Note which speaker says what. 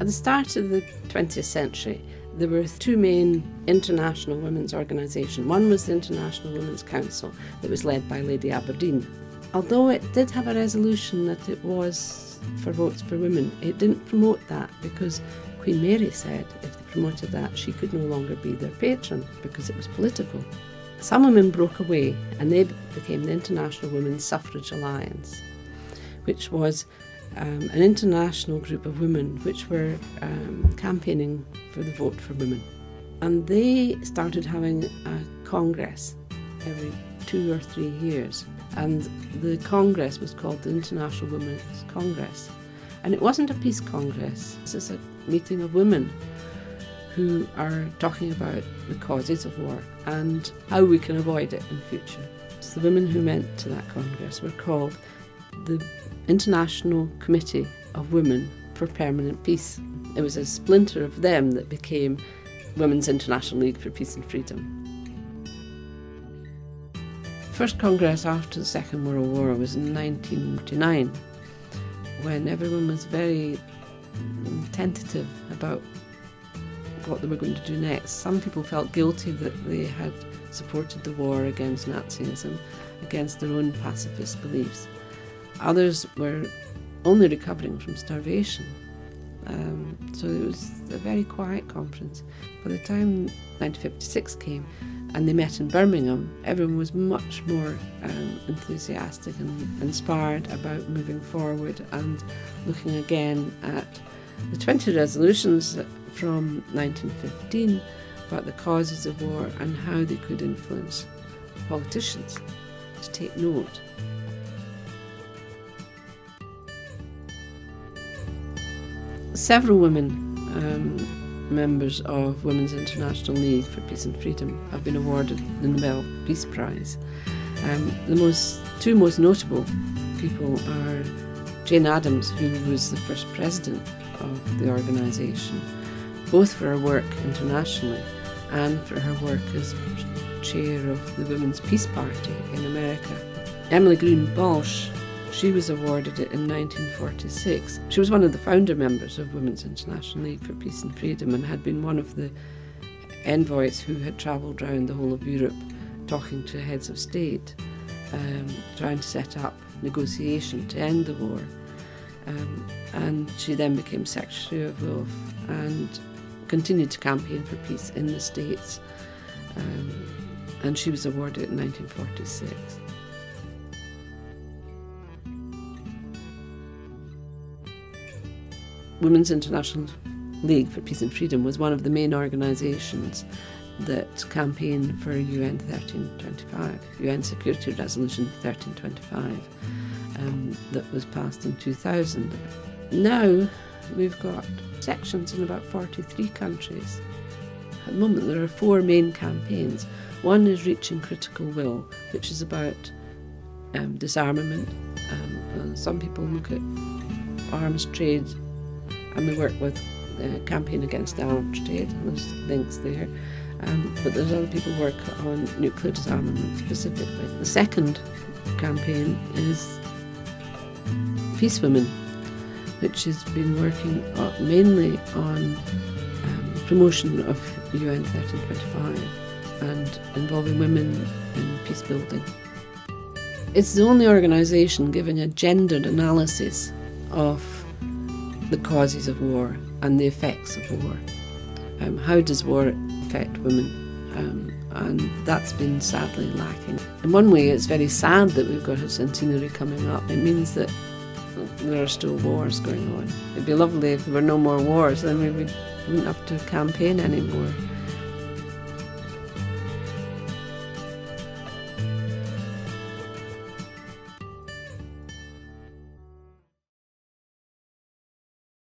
Speaker 1: At the start of the 20th century, there were two main international women's organisations. One was the International Women's Council that was led by Lady Aberdeen. Although it did have a resolution that it was for votes for women, it didn't promote that because Queen Mary said if they promoted that, she could no longer be their patron because it was political. Some women broke away and they became the International Women's Suffrage Alliance, which was an international group of women which were campaigning for the vote for women. And they started having a congress every 2 or 3 years. And the congress was called the International Women's Congress. And it wasn't a peace congress, this is a meeting of women who are talking about the causes of war and how we can avoid it in future. So the women who went to that congress were called the International Committee of Women for Permanent Peace. It was a splinter of them that became Women's International League for Peace and Freedom. The first congress after the Second World War was in 1949, when everyone was very tentative about what they were going to do next. Some people felt guilty that they had supported the war against Nazism, against their own pacifist beliefs. Others were only recovering from starvation. So it was a very quiet conference. By the time 1956 came and they met in Birmingham, everyone was much more enthusiastic and inspired about moving forward and looking again at the 20 resolutions from 1915 about the causes of war and how they could influence politicians to take note. Several women, members of Women's International League for Peace and Freedom, have been awarded the Nobel Peace Prize. The two most notable people are Jane Addams, who was the first president of the organisation, both for her work internationally and for her work as chair of the Women's Peace Party in America. Emily Green Balch, she was awarded it in 1946. She was one of the founder members of Women's International League for Peace and Freedom and had been one of the envoys who had travelled around the whole of Europe talking to heads of state, trying to set up negotiation to end the war. And she then became Secretary of WWF and continued to campaign for peace in the States. And she was awarded it in 1946. Women's International League for Peace and Freedom was one of the main organisations that campaigned for UN 1325, UN Security Resolution 1325, that was passed in 2000. Now we've got sections in about 43 countries. At the moment there are 4 main campaigns. One is Reaching Critical Will, which is about disarmament. Some people look at arms trade, and we work with Campaign Against Arms Trade, and there's links there. But there's other people who work on nuclear disarmament specifically. The second campaign is Peace Women, which has been working mainly on promotion of UN 1325 and involving women in peace building. It's the only organisation giving a gendered analysis of the causes of war and the effects of war. How does war affect women? And that's been sadly lacking. In one way, it's very sad that we've got a centenary coming up. It means that there are still wars going on. It'd be lovely if there were no more wars, then we wouldn't have to campaign anymore.